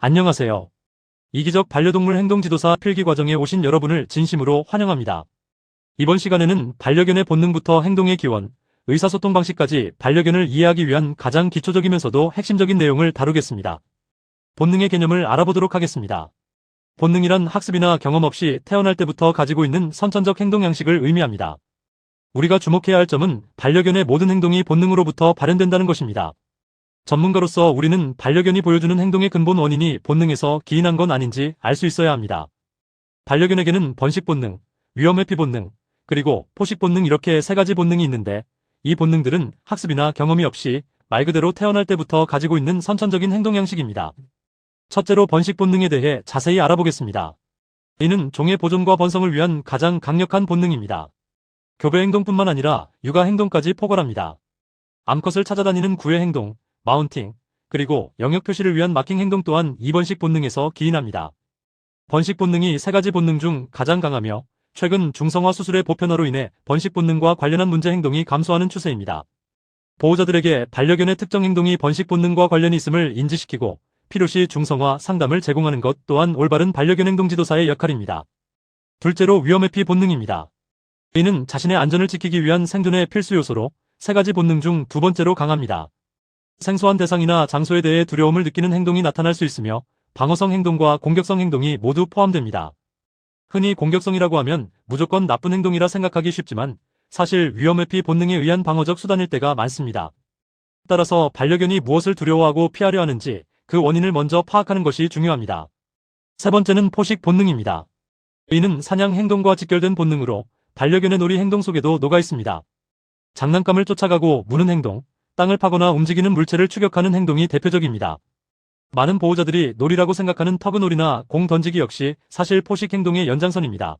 안녕하세요. 이기적 반려동물 행동지도사 필기 과정에 오신 여러분을 진심으로 환영합니다. 이번 시간에는 반려견의 본능부터 행동의 기원, 의사소통 방식까지 반려견을 이해하기 위한 가장 기초적이면서도 핵심적인 내용을 다루겠습니다. 본능의 개념을 알아보도록 하겠습니다. 본능이란 학습이나 경험 없이 태어날 때부터 가지고 있는 선천적 행동 양식을 의미합니다. 우리가 주목해야 할 점은 반려견의 모든 행동이 본능으로부터 발현된다는 것입니다. 전문가로서 우리는 반려견이 보여주는 행동의 근본 원인이 본능에서 기인한 건 아닌지 알 수 있어야 합니다. 반려견에게는 번식 본능, 위험회피 본능, 그리고 포식 본능 이렇게 세 가지 본능이 있는데 이 본능들은 학습이나 경험이 없이 말 그대로 태어날 때부터 가지고 있는 선천적인 행동 양식입니다. 첫째로 번식 본능에 대해 자세히 알아보겠습니다. 이는 종의 보존과 번성을 위한 가장 강력한 본능입니다. 교배 행동뿐만 아니라 육아 행동까지 포괄합니다. 암컷을 찾아다니는 구애 행동, 마운팅, 그리고 영역 표시를 위한 마킹 행동 또한 이 번식 본능에서 기인합니다. 번식 본능이 세 가지 본능 중 가장 강하며 최근 중성화 수술의 보편화로 인해 번식 본능과 관련한 문제 행동이 감소하는 추세입니다. 보호자들에게 반려견의 특정 행동이 번식 본능과 관련이 있음을 인지시키고 필요시 중성화 상담을 제공하는 것 또한 올바른 반려견 행동 지도사의 역할입니다. 둘째로 위험회피 본능입니다. 이는 자신의 안전을 지키기 위한 생존의 필수 요소로 세 가지 본능 중 두 번째로 강합니다. 생소한 대상이나 장소에 대해 두려움을 느끼는 행동이 나타날 수 있으며 방어성 행동과 공격성 행동이 모두 포함됩니다. 흔히 공격성이라고 하면 무조건 나쁜 행동이라 생각하기 쉽지만 사실 위험회피 본능에 의한 방어적 수단일 때가 많습니다. 따라서 반려견이 무엇을 두려워하고 피하려 하는지 그 원인을 먼저 파악하는 것이 중요합니다. 세 번째는 포식 본능입니다. 이는 사냥 행동과 직결된 본능으로 반려견의 놀이 행동 속에도 녹아 있습니다. 장난감을 쫓아가고 무는 행동, 땅을 파거나 움직이는 물체를 추격하는 행동이 대표적입니다. 많은 보호자들이 놀이라고 생각하는 터그놀이나 공 던지기 역시 사실 포식 행동의 연장선입니다.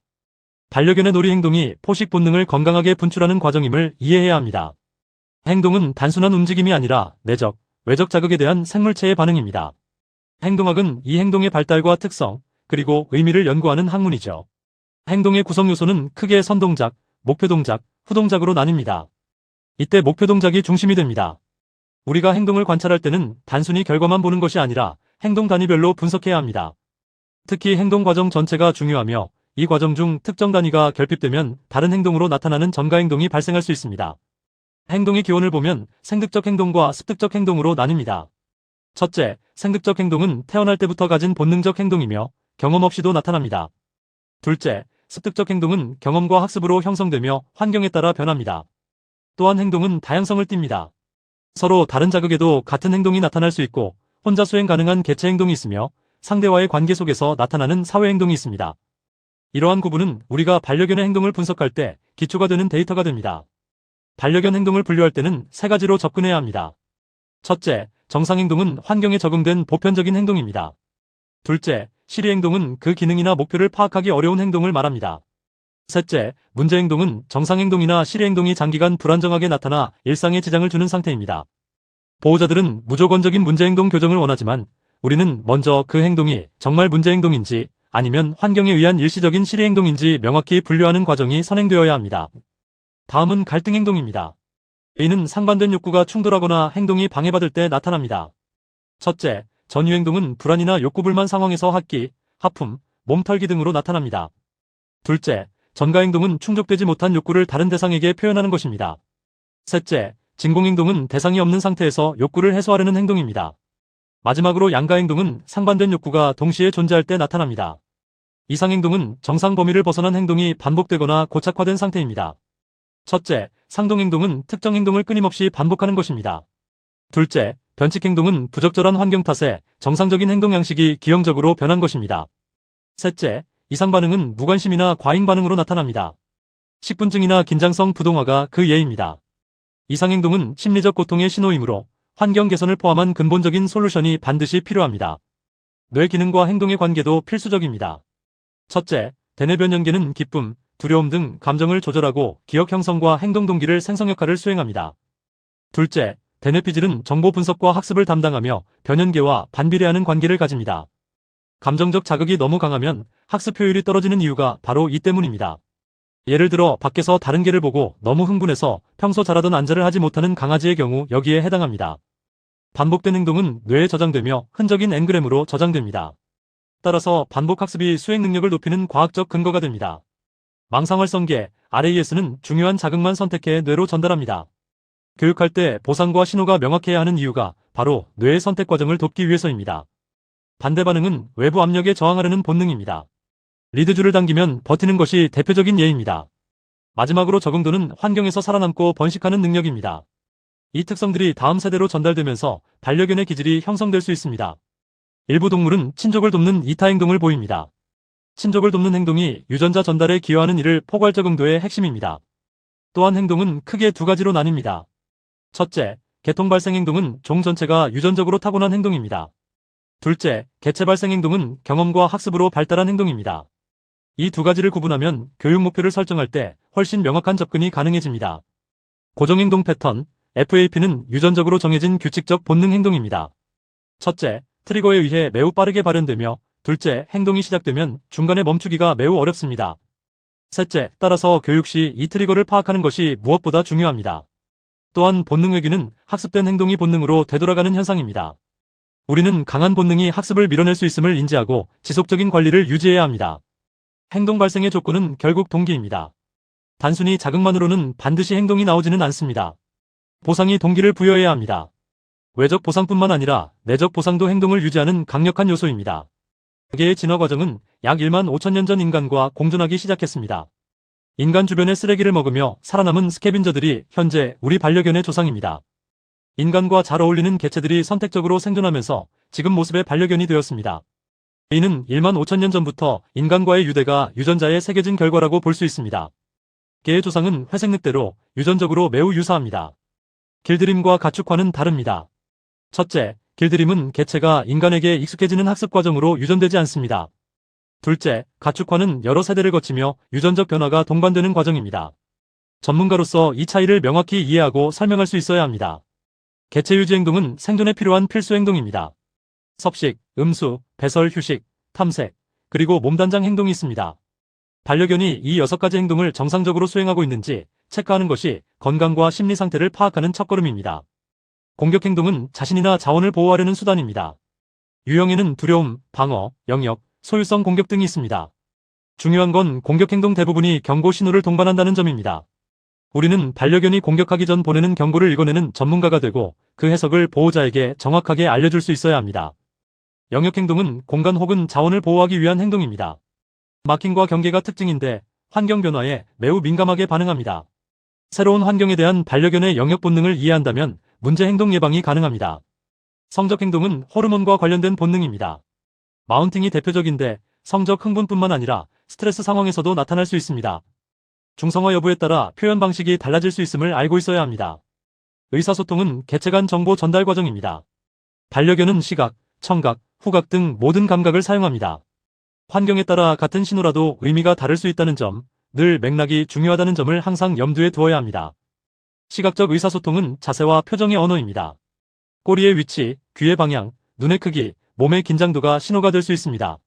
반려견의 놀이 행동이 포식 본능을 건강하게 분출하는 과정임을 이해해야 합니다. 행동은 단순한 움직임이 아니라 내적, 외적 자극에 대한 생물체의 반응입니다. 행동학은 이 행동의 발달과 특성, 그리고 의미를 연구하는 학문이죠. 행동의 구성 요소는 크게 선동작, 목표동작, 후동작으로 나뉩니다. 이때 목표동작이 중심이 됩니다. 우리가 행동을 관찰할 때는 단순히 결과만 보는 것이 아니라 행동 단위별로 분석해야 합니다. 특히 행동 과정 전체가 중요하며 이 과정 중 특정 단위가 결핍되면 다른 행동으로 나타나는 전가 행동이 발생할 수 있습니다. 행동의 기원을 보면 생득적 행동과 습득적 행동으로 나뉩니다. 첫째, 생득적 행동은 태어날 때부터 가진 본능적 행동이며 경험 없이도 나타납니다. 둘째, 습득적 행동은 경험과 학습으로 형성되며 환경에 따라 변합니다. 또한 행동은 다양성을 띱니다. 서로 다른 자극에도 같은 행동이 나타날 수 있고 혼자 수행 가능한 개체 행동이 있으며 상대와의 관계 속에서 나타나는 사회 행동이 있습니다. 이러한 구분은 우리가 반려견의 행동을 분석할 때 기초가 되는 데이터가 됩니다. 반려견 행동을 분류할 때는 세 가지로 접근해야 합니다. 첫째, 정상 행동은 환경에 적응된 보편적인 행동입니다. 둘째, 실의 행동은 그 기능이나 목표를 파악하기 어려운 행동을 말합니다. 셋째, 문제 행동은 정상 행동이나 실의 행동이 장기간 불안정하게 나타나 일상에 지장을 주는 상태입니다. 보호자들은 무조건적인 문제 행동 교정을 원하지만 우리는 먼저 그 행동이 정말 문제 행동인지 아니면 환경에 의한 일시적인 실의 행동인지 명확히 분류하는 과정이 선행되어야 합니다. 다음은 갈등 행동입니다. 이는 상반된 욕구가 충돌하거나 행동이 방해받을 때 나타납니다. 첫째, 전유 행동은 불안이나 욕구불만 상황에서 합기, 하품, 몸털기 등으로 나타납니다. 둘째, 전가 행동은 충족되지 못한 욕구를 다른 대상에게 표현하는 것입니다. 셋째, 진공 행동은 대상이 없는 상태에서 욕구를 해소하려는 행동입니다. 마지막으로 양가 행동은 상반된 욕구가 동시에 존재할 때 나타납니다. 이상 행동은 정상 범위를 벗어난 행동이 반복되거나 고착화된 상태입니다. 첫째, 상동 행동은 특정 행동을 끊임없이 반복하는 것입니다. 둘째, 변칙 행동은 부적절한 환경 탓에 정상적인 행동 양식이 기형적으로 변한 것입니다. 셋째, 이상 반응은 무관심이나 과잉 반응으로 나타납니다. 식분증이나 긴장성 부동화가 그 예입니다. 이상 행동은 심리적 고통의 신호이므로 환경 개선을 포함한 근본적인 솔루션이 반드시 필요합니다. 뇌 기능과 행동의 관계도 필수적입니다. 첫째, 대뇌변 연계는 기쁨, 두려움 등 감정을 조절하고 기억 형성과 행동 동기를 생성 역할을 수행합니다. 둘째, 대뇌피질은 정보 분석과 학습을 담당하며 변연계와 반비례하는 관계를 가집니다. 감정적 자극이 너무 강하면 학습 효율이 떨어지는 이유가 바로 이 때문입니다. 예를 들어 밖에서 다른 개를 보고 너무 흥분해서 평소 잘하던 안절을 하지 못하는 강아지의 경우 여기에 해당합니다. 반복된 행동은 뇌에 저장되며 흔적인 엔그램으로 저장됩니다. 따라서 반복학습이 수행 능력을 높이는 과학적 근거가 됩니다. 망상활성계, RAS는 중요한 자극만 선택해 뇌로 전달합니다. 교육할 때 보상과 신호가 명확해야 하는 이유가 바로 뇌의 선택 과정을 돕기 위해서입니다. 반대 반응은 외부 압력에 저항하려는 본능입니다. 리드줄을 당기면 버티는 것이 대표적인 예입니다. 마지막으로 적응도는 환경에서 살아남고 번식하는 능력입니다. 이 특성들이 다음 세대로 전달되면서 반려견의 기질이 형성될 수 있습니다. 일부 동물은 친족을 돕는 이타 행동을 보입니다. 친족을 돕는 행동이 유전자 전달에 기여하는 일을 포괄적 응도의 핵심입니다. 또한 행동은 크게 두 가지로 나뉩니다. 첫째, 개통 발생 행동은 종 전체가 유전적으로 타고난 행동입니다. 둘째, 개체 발생 행동은 경험과 학습으로 발달한 행동입니다. 이 두 가지를 구분하면 교육 목표를 설정할 때 훨씬 명확한 접근이 가능해집니다. 고정행동 패턴, FAP는 유전적으로 정해진 규칙적 본능 행동입니다. 첫째, 트리거에 의해 매우 빠르게 발현되며 둘째, 행동이 시작되면 중간에 멈추기가 매우 어렵습니다. 셋째, 따라서 교육 시 이 트리거를 파악하는 것이 무엇보다 중요합니다. 또한 본능 회귀는 학습된 행동이 본능으로 되돌아가는 현상입니다. 우리는 강한 본능이 학습을 밀어낼 수 있음을 인지하고 지속적인 관리를 유지해야 합니다. 행동 발생의 조건은 결국 동기입니다. 단순히 자극만으로는 반드시 행동이 나오지는 않습니다. 보상이 동기를 부여해야 합니다. 외적 보상뿐만 아니라 내적 보상도 행동을 유지하는 강력한 요소입니다. 개의 진화 과정은 약 1만 5천 년 전 인간과 공존하기 시작했습니다. 인간 주변의 쓰레기를 먹으며 살아남은 스캐빈저들이 현재 우리 반려견의 조상입니다. 인간과 잘 어울리는 개체들이 선택적으로 생존하면서 지금 모습의 반려견이 되었습니다. 이는 1만 5천 년 전부터 인간과의 유대가 유전자에 새겨진 결과라고 볼 수 있습니다. 개의 조상은 회색늑대로 유전적으로 매우 유사합니다. 길들임과 가축화는 다릅니다. 첫째, 길들임은 개체가 인간에게 익숙해지는 학습 과정으로 유전되지 않습니다. 둘째, 가축화는 여러 세대를 거치며 유전적 변화가 동반되는 과정입니다. 전문가로서 이 차이를 명확히 이해하고 설명할 수 있어야 합니다. 개체 유지 행동은 생존에 필요한 필수 행동입니다. 섭식, 음수, 배설, 휴식, 탐색, 그리고 몸단장 행동이 있습니다. 반려견이 이 6가지 행동을 정상적으로 수행하고 있는지 체크하는 것이 건강과 심리 상태를 파악하는 첫걸음입니다. 공격 행동은 자신이나 자원을 보호하려는 수단입니다. 유형에는 두려움, 방어, 영역, 소유성 공격 등이 있습니다. 중요한 건 공격 행동 대부분이 경고 신호를 동반한다는 점입니다. 우리는 반려견이 공격하기 전 보내는 경고를 읽어내는 전문가가 되고 그 해석을 보호자에게 정확하게 알려줄 수 있어야 합니다. 영역 행동은 공간 혹은 자원을 보호하기 위한 행동입니다. 마킹과 경계가 특징인데 환경 변화에 매우 민감하게 반응합니다. 새로운 환경에 대한 반려견의 영역 본능을 이해한다면 문제 행동 예방이 가능합니다. 성적 행동은 호르몬과 관련된 본능입니다. 마운팅이 대표적인데 성적 흥분뿐만 아니라 스트레스 상황에서도 나타날 수 있습니다. 중성화 여부에 따라 표현 방식이 달라질 수 있음을 알고 있어야 합니다. 의사소통은 개체 간 정보 전달 과정입니다. 반려견은 시각, 청각, 후각 등 모든 감각을 사용합니다. 환경에 따라 같은 신호라도 의미가 다를 수 있다는 점, 늘 맥락이 중요하다는 점을 항상 염두에 두어야 합니다. 시각적 의사소통은 자세와 표정의 언어입니다. 꼬리의 위치, 귀의 방향, 눈의 크기, 몸의 긴장도가 신호가 될 수 있습니다.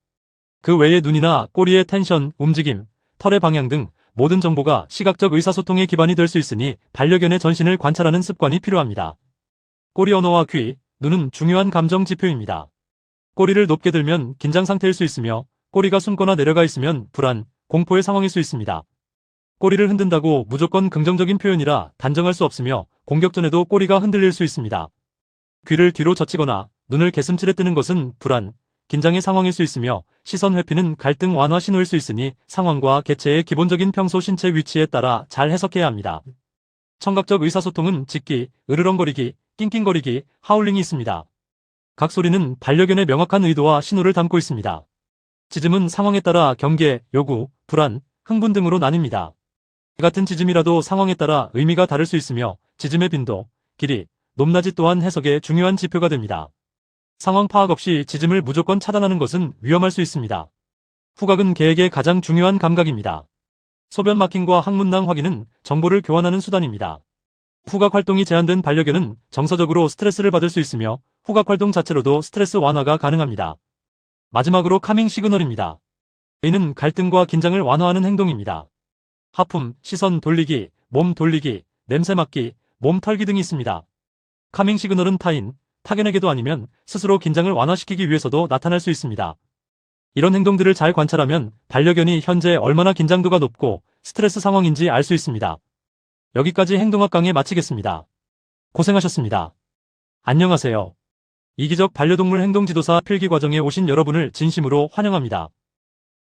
그 외에 눈이나 꼬리의 텐션, 움직임, 털의 방향 등 모든 정보가 시각적 의사소통의 기반이 될 수 있으니 반려견의 전신을 관찰하는 습관이 필요합니다. 꼬리 언어와 귀, 눈은 중요한 감정 지표입니다. 꼬리를 높게 들면 긴장 상태일 수 있으며 꼬리가 숨거나 내려가 있으면 불안, 공포의 상황일 수 있습니다. 꼬리를 흔든다고 무조건 긍정적인 표현이라 단정할 수 없으며 공격 전에도 꼬리가 흔들릴 수 있습니다. 귀를 뒤로 젖히거나 눈을 개슴츠레 뜨는 것은 불안, 긴장의 상황일 수 있으며 시선 회피는 갈등 완화 신호일 수 있으니 상황과 개체의 기본적인 평소 신체 위치에 따라 잘 해석해야 합니다. 청각적 의사소통은 짖기, 으르렁거리기, 낑낑거리기, 하울링이 있습니다. 각 소리는 반려견의 명확한 의도와 신호를 담고 있습니다. 짖음은 상황에 따라 경계, 요구, 불안, 흥분 등으로 나뉩니다. 같은 짖음이라도 상황에 따라 의미가 다를 수 있으며 짖음의 빈도, 길이, 높낮이 또한 해석의 중요한 지표가 됩니다. 상황 파악 없이 짖음을 무조건 차단하는 것은 위험할 수 있습니다. 후각은 개에게 가장 중요한 감각입니다. 소변 마킹과 항문낭 확인은 정보를 교환하는 수단입니다. 후각 활동이 제한된 반려견은 정서적으로 스트레스를 받을 수 있으며 후각 활동 자체로도 스트레스 완화가 가능합니다. 마지막으로 카밍 시그널입니다. 이는 갈등과 긴장을 완화하는 행동입니다. 하품, 시선 돌리기, 몸 돌리기, 냄새 맡기, 몸 털기 등이 있습니다. 카밍 시그널은 타인, 타견에게도 아니면 스스로 긴장을 완화시키기 위해서도 나타날 수 있습니다. 이런 행동들을 잘 관찰하면 반려견이 현재 얼마나 긴장도가 높고 스트레스 상황인지 알 수 있습니다. 여기까지 행동학 강의 마치겠습니다. 고생하셨습니다. 안녕하세요. 이기적 반려동물 행동지도사 필기 과정에 오신 여러분을 진심으로 환영합니다.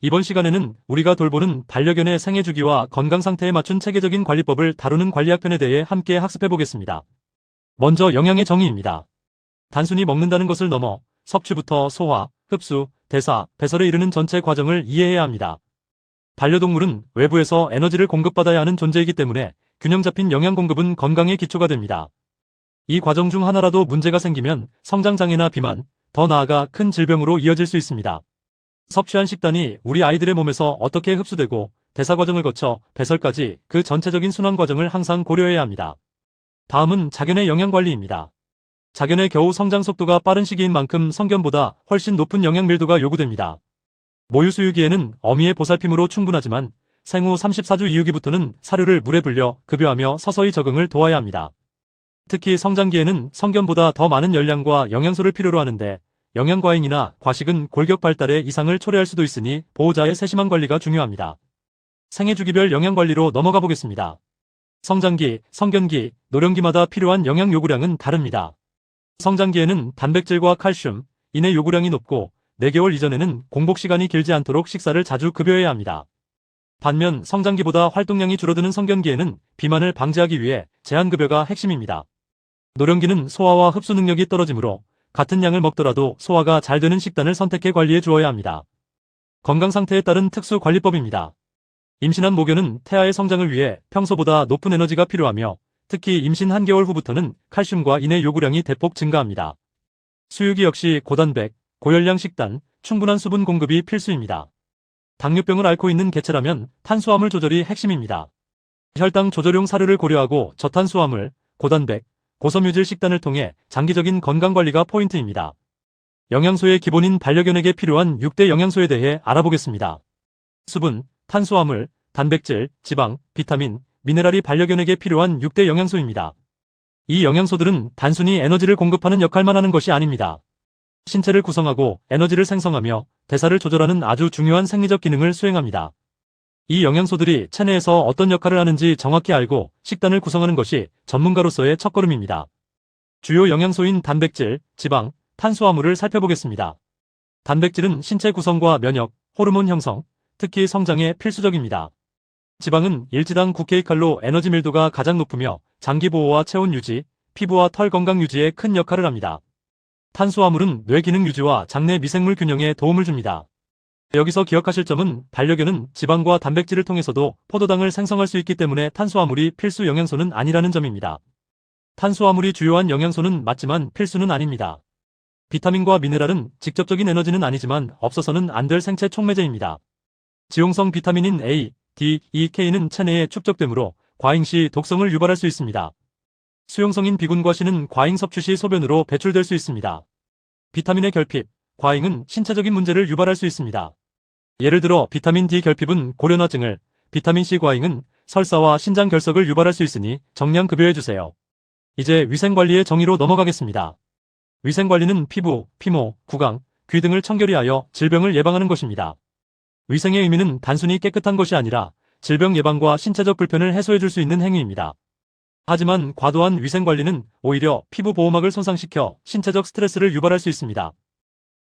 이번 시간에는 우리가 돌보는 반려견의 생애 주기와 건강 상태에 맞춘 체계적인 관리법을 다루는 관리학 편에 대해 함께 학습해 보겠습니다. 먼저 영양의 정의입니다. 단순히 먹는다는 것을 넘어 섭취부터 소화, 흡수, 대사, 배설에 이르는 전체 과정을 이해해야 합니다. 반려동물은 외부에서 에너지를 공급받아야 하는 존재이기 때문에 균형 잡힌 영양 공급은 건강의 기초가 됩니다. 이 과정 중 하나라도 문제가 생기면 성장장애나 비만, 더 나아가 큰 질병으로 이어질 수 있습니다. 섭취한 식단이 우리 아이들의 몸에서 어떻게 흡수되고 대사 과정을 거쳐 배설까지 그 전체적인 순환 과정을 항상 고려해야 합니다. 다음은 자견의 영양 관리입니다. 자견의 겨우 성장 속도가 빠른 시기인 만큼 성견보다 훨씬 높은 영양 밀도가 요구됩니다. 모유 수유기에는 어미의 보살핌으로 충분하지만 생후 34주 이후기부터는 사료를 물에 불려 급여하며 서서히 적응을 도와야 합니다. 특히 성장기에는 성견보다 더 많은 열량과 영양소를 필요로 하는데 영양과잉이나 과식은 골격 발달에 이상을 초래할 수도 있으니 보호자의 세심한 관리가 중요합니다. 생애주기별 영양관리로 넘어가 보겠습니다. 성장기, 성견기, 노령기마다 필요한 영양 요구량은 다릅니다. 성장기에는 단백질과 칼슘, 인의 요구량이 높고 4개월 이전에는 공복 시간이 길지 않도록 식사를 자주 급여해야 합니다. 반면 성장기보다 활동량이 줄어드는 성견기에는 비만을 방지하기 위해 제한급여가 핵심입니다. 노령기는 소화와 흡수 능력이 떨어지므로 같은 양을 먹더라도 소화가 잘 되는 식단을 선택해 관리해 주어야 합니다. 건강 상태에 따른 특수 관리법입니다. 임신한 모견은 태아의 성장을 위해 평소보다 높은 에너지가 필요하며 특히 임신 한 개월 후부터는 칼슘과 인의 요구량이 대폭 증가합니다. 수유기 역시 고단백, 고열량 식단, 충분한 수분 공급이 필수입니다. 당뇨병을 앓고 있는 개체라면 탄수화물 조절이 핵심입니다. 혈당 조절용 사료를 고려하고 저탄수화물, 고단백, 고섬유질 식단을 통해 장기적인 건강관리가 포인트입니다. 영양소의 기본인 반려견에게 필요한 6대 영양소에 대해 알아보겠습니다. 수분, 탄수화물, 단백질, 지방, 비타민, 미네랄이 반려견에게 필요한 6대 영양소입니다. 이 영양소들은 단순히 에너지를 공급하는 역할만 하는 것이 아닙니다. 신체를 구성하고 에너지를 생성하며 대사를 조절하는 아주 중요한 생리적 기능을 수행합니다. 이 영양소들이 체내에서 어떤 역할을 하는지 정확히 알고 식단을 구성하는 것이 전문가로서의 첫걸음입니다. 주요 영양소인 단백질, 지방, 탄수화물을 살펴보겠습니다. 단백질은 신체 구성과 면역, 호르몬 형성, 특히 성장에 필수적입니다. 지방은 일지당 9kcal로 에너지 밀도가 가장 높으며 장기 보호와 체온 유지, 피부와 털 건강 유지에 큰 역할을 합니다. 탄수화물은 뇌 기능 유지와 장내 미생물 균형에 도움을 줍니다. 여기서 기억하실 점은 반려견은 지방과 단백질을 통해서도 포도당을 생성할 수 있기 때문에 탄수화물이 필수 영양소는 아니라는 점입니다. 탄수화물이 주요한 영양소는 맞지만 필수는 아닙니다. 비타민과 미네랄은 직접적인 에너지는 아니지만 없어서는 안 될 생체 촉매제입니다. 지용성 비타민인 A, D, E, K는 체내에 축적되므로 과잉 시 독성을 유발할 수 있습니다. 수용성인 B군과 C는 과잉 섭취 시 소변으로 배출될 수 있습니다. 비타민의 결핍, 과잉은 신체적인 문제를 유발할 수 있습니다. 예를 들어 비타민 D 결핍은 고련화증을, 비타민 C 과잉은 설사와 신장 결석을 유발할 수 있으니 정량 급여해주세요. 이제 위생관리의 정의로 넘어가겠습니다. 위생관리는 피부, 피모, 구강, 귀 등을 청결히하여 질병을 예방하는 것입니다. 위생의 의미는 단순히 깨끗한 것이 아니라 질병 예방과 신체적 불편을 해소해줄 수 있는 행위입니다. 하지만 과도한 위생관리는 오히려 피부 보호막을 손상시켜 신체적 스트레스를 유발할 수 있습니다.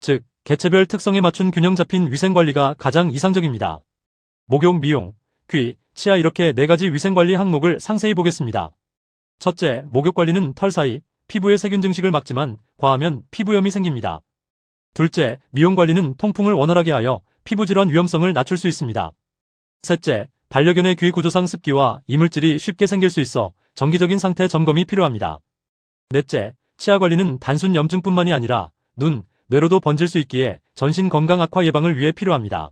즉, 개체별 특성에 맞춘 균형 잡힌 위생관리가 가장 이상적입니다. 목욕, 미용, 귀, 치아 이렇게 4가지 위생관리 항목을 상세히 보겠습니다. 첫째, 목욕관리는 털 사이, 피부의 세균 증식을 막지만 과하면 피부염이 생깁니다. 둘째, 미용관리는 통풍을 원활하게 하여 피부질환 위험성을 낮출 수 있습니다. 셋째, 반려견의 귀 구조상 습기와 이물질이 쉽게 생길 수 있어 정기적인 상태 점검이 필요합니다. 넷째, 치아 관리는 단순 염증뿐만이 아니라 눈, 뇌로도 번질 수 있기에 전신 건강 악화 예방을 위해 필요합니다.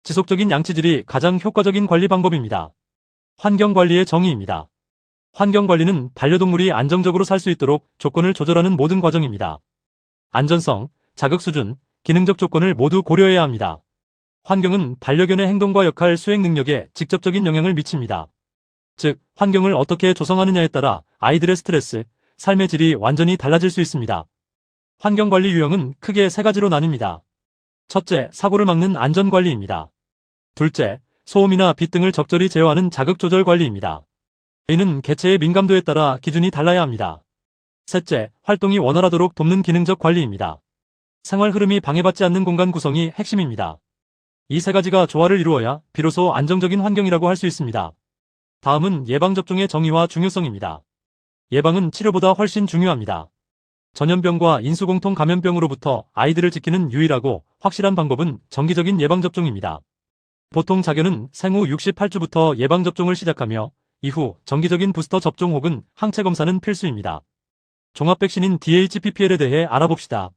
지속적인 양치질이 가장 효과적인 관리 방법입니다. 환경관리의 정의입니다. 환경관리는 반려동물이 안정적으로 살 수 있도록 조건을 조절하는 모든 과정입니다. 안전성, 자극 수준, 기능적 조건을 모두 고려해야 합니다. 환경은 반려견의 행동과 역할 수행 능력에 직접적인 영향을 미칩니다. 즉, 환경을 어떻게 조성하느냐에 따라 아이들의 스트레스, 삶의 질이 완전히 달라질 수 있습니다. 환경관리 유형은 크게 세 가지로 나뉩니다. 첫째, 사고를 막는 안전관리입니다. 둘째, 소음이나 빛 등을 적절히 제어하는 자극조절 관리입니다. 이는 개체의 민감도에 따라 기준이 달라야 합니다. 셋째, 활동이 원활하도록 돕는 기능적 관리입니다. 생활 흐름이 방해받지 않는 공간 구성이 핵심입니다. 이 세 가지가 조화를 이루어야 비로소 안정적인 환경이라고 할 수 있습니다. 다음은 예방접종의 정의와 중요성입니다. 예방은 치료보다 훨씬 중요합니다. 전염병과 인수공통 감염병으로부터 아이들을 지키는 유일하고 확실한 방법은 정기적인 예방접종입니다. 보통 자견은 생후 68주부터 예방접종을 시작하며 이후 정기적인 부스터 접종 혹은 항체 검사는 필수입니다. 종합백신인 DHPPL에 대해 알아봅시다.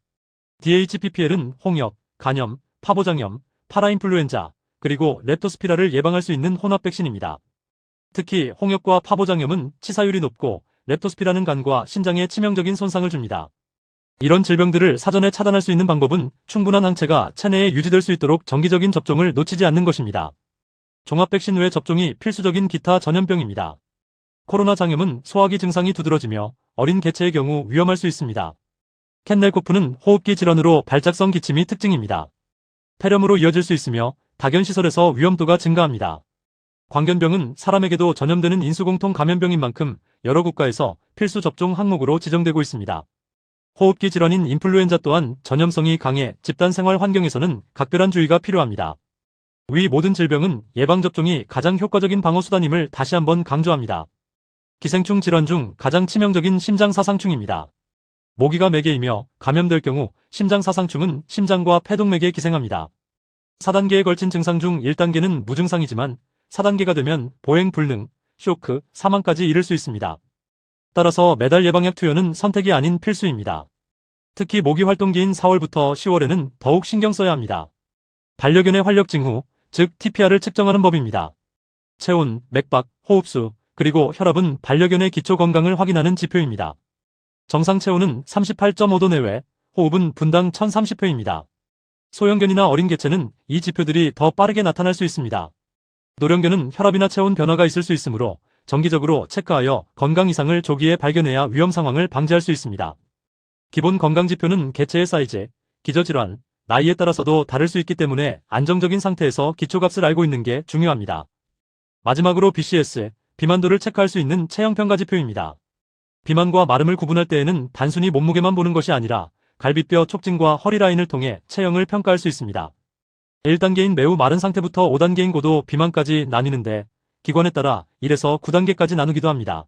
DHPPL은 홍역, 간염, 파보장염, 파라인플루엔자, 그리고 렙토스피라를 예방할 수 있는 혼합백신입니다. 특히 홍역과 파보장염은 치사율이 높고 렙토스피라는 간과 신장에 치명적인 손상을 줍니다. 이런 질병들을 사전에 차단할 수 있는 방법은 충분한 항체가 체내에 유지될 수 있도록 정기적인 접종을 놓치지 않는 것입니다. 종합백신 외 접종이 필수적인 기타 전염병입니다. 코로나 장염은 소화기 증상이 두드러지며 어린 개체의 경우 위험할 수 있습니다. 캔넬코프는 호흡기 질환으로 발작성 기침이 특징입니다. 폐렴으로 이어질 수 있으며 다견시설에서 위험도가 증가합니다. 광견병은 사람에게도 전염되는 인수공통 감염병인 만큼 여러 국가에서 필수 접종 항목으로 지정되고 있습니다. 호흡기 질환인 인플루엔자 또한 전염성이 강해 집단 생활 환경에서는 각별한 주의가 필요합니다. 위 모든 질병은 예방접종이 가장 효과적인 방어수단임을 다시 한번 강조합니다. 기생충 질환 중 가장 치명적인 심장사상충입니다. 모기가 매개이며 감염될 경우 심장사상충은 심장과 폐동맥에 기생합니다. 4단계에 걸친 증상 중 1단계는 무증상이지만 4단계가 되면 보행 불능, 쇼크, 사망까지 이를 수 있습니다. 따라서 매달 예방약 투여는 선택이 아닌 필수입니다. 특히 모기 활동기인 4월부터 10월에는 더욱 신경 써야 합니다. 반려견의 활력 징후, 즉 TPR을 측정하는 법입니다. 체온, 맥박, 호흡수, 그리고 혈압은 반려견의 기초 건강을 확인하는 지표입니다. 정상 체온은 38.5도 내외, 호흡은 분당 1030회입니다. 소형견이나 어린 개체는 이 지표들이 더 빠르게 나타날 수 있습니다. 노령견은 혈압이나 체온 변화가 있을 수 있으므로 정기적으로 체크하여 건강 이상을 조기에 발견해야 위험 상황을 방지할 수 있습니다. 기본 건강지표는 개체의 사이즈, 기저질환, 나이에 따라서도 다를 수 있기 때문에 안정적인 상태에서 기초값을 알고 있는 게 중요합니다. 마지막으로 BCS, 비만도를 체크할 수 있는 체형평가 지표입니다. 비만과 마름을 구분할 때에는 단순히 몸무게만 보는 것이 아니라 갈비뼈 촉진과 허리 라인을 통해 체형을 평가할 수 있습니다. 1단계인 매우 마른 상태부터 5단계인 고도 비만까지 나뉘는데 기관에 따라 1에서 9단계까지 나누기도 합니다.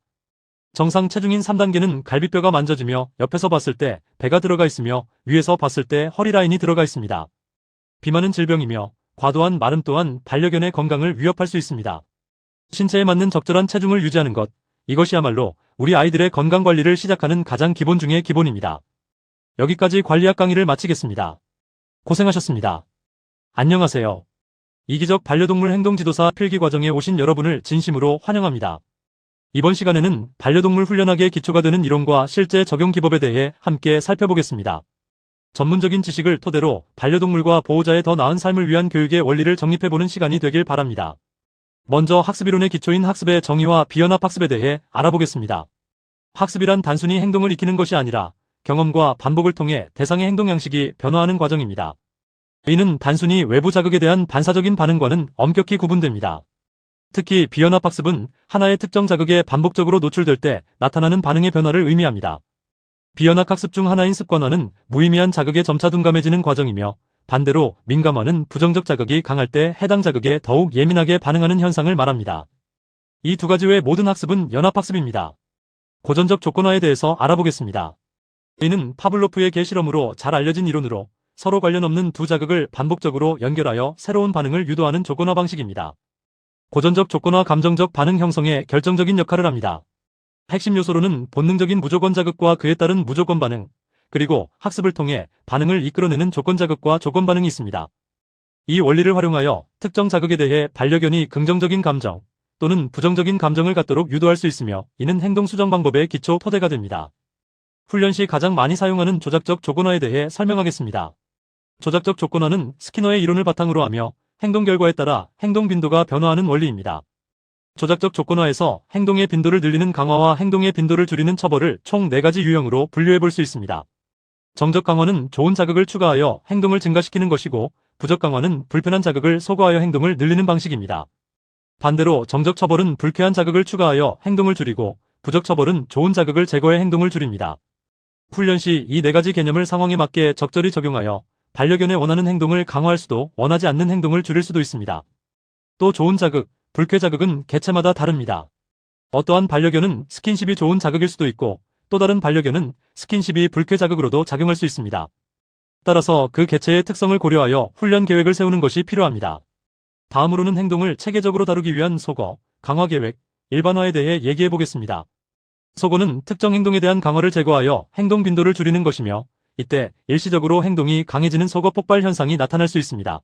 정상 체중인 3단계는 갈비뼈가 만져지며 옆에서 봤을 때 배가 들어가 있으며 위에서 봤을 때 허리 라인이 들어가 있습니다. 비만은 질병이며 과도한 마름 또한 반려견의 건강을 위협할 수 있습니다. 신체에 맞는 적절한 체중을 유지하는 것, 이것이야말로 우리 아이들의 건강관리를 시작하는 가장 기본 중의 기본입니다. 여기까지 관리학 강의를 마치겠습니다. 고생하셨습니다. 안녕하세요. 이기적 반려동물 행동지도사 필기 과정에 오신 여러분을 진심으로 환영합니다. 이번 시간에는 반려동물 훈련학의 기초가 되는 이론과 실제 적용 기법에 대해 함께 살펴보겠습니다. 전문적인 지식을 토대로 반려동물과 보호자의 더 나은 삶을 위한 교육의 원리를 정립해보는 시간이 되길 바랍니다. 먼저 학습이론의 기초인 학습의 정의와 비연합 학습에 대해 알아보겠습니다. 학습이란 단순히 행동을 익히는 것이 아니라 경험과 반복을 통해 대상의 행동 양식이 변화하는 과정입니다. 이는 단순히 외부 자극에 대한 반사적인 반응과는 엄격히 구분됩니다. 특히 비연합 학습은 하나의 특정 자극에 반복적으로 노출될 때 나타나는 반응의 변화를 의미합니다. 비연합 학습 중 하나인 습관화는 무의미한 자극에 점차 둔감해지는 과정이며 반대로 민감화는 부정적 자극이 강할 때 해당 자극에 더욱 예민하게 반응하는 현상을 말합니다. 이 두 가지 외 모든 학습은 연합학습입니다. 고전적 조건화에 대해서 알아보겠습니다. 이는 파블로프의 개 실험으로 잘 알려진 이론으로 서로 관련 없는 두 자극을 반복적으로 연결하여 새로운 반응을 유도하는 조건화 방식입니다. 고전적 조건화 감정적 반응 형성에 결정적인 역할을 합니다. 핵심 요소로는 본능적인 무조건 자극과 그에 따른 무조건 반응, 그리고 학습을 통해 반응을 이끌어내는 조건 자극과 조건 반응이 있습니다. 이 원리를 활용하여 특정 자극에 대해 반려견이 긍정적인 감정 또는 부정적인 감정을 갖도록 유도할 수 있으며 이는 행동 수정 방법의 기초 토대가 됩니다. 훈련 시 가장 많이 사용하는 조작적 조건화에 대해 설명하겠습니다. 조작적 조건화는 스키너의 이론을 바탕으로 하며 행동 결과에 따라 행동 빈도가 변화하는 원리입니다. 조작적 조건화에서 행동의 빈도를 늘리는 강화와 행동의 빈도를 줄이는 처벌을 총 4가지 유형으로 분류해 볼 수 있습니다. 정적 강화는 좋은 자극을 추가하여 행동을 증가시키는 것이고, 부적 강화는 불편한 자극을 소거하여 행동을 늘리는 방식입니다. 반대로 정적 처벌은 불쾌한 자극을 추가하여 행동을 줄이고, 부적 처벌은 좋은 자극을 제거해 행동을 줄입니다. 훈련 시 이 네 가지 개념을 상황에 맞게 적절히 적용하여 반려견의 원하는 행동을 강화할 수도 원하지 않는 행동을 줄일 수도 있습니다. 또 좋은 자극, 불쾌 자극은 개체마다 다릅니다. 어떠한 반려견은 스킨십이 좋은 자극일 수도 있고, 또 다른 반려견은 스킨십이 불쾌 자극으로도 작용할 수 있습니다. 따라서 그 개체의 특성을 고려하여 훈련 계획을 세우는 것이 필요합니다. 다음으로는 행동을 체계적으로 다루기 위한 소거, 강화 계획, 일반화에 대해 얘기해 보겠습니다. 소거는 특정 행동에 대한 강화를 제거하여 행동 빈도를 줄이는 것이며, 이때 일시적으로 행동이 강해지는 소거 폭발 현상이 나타날 수 있습니다.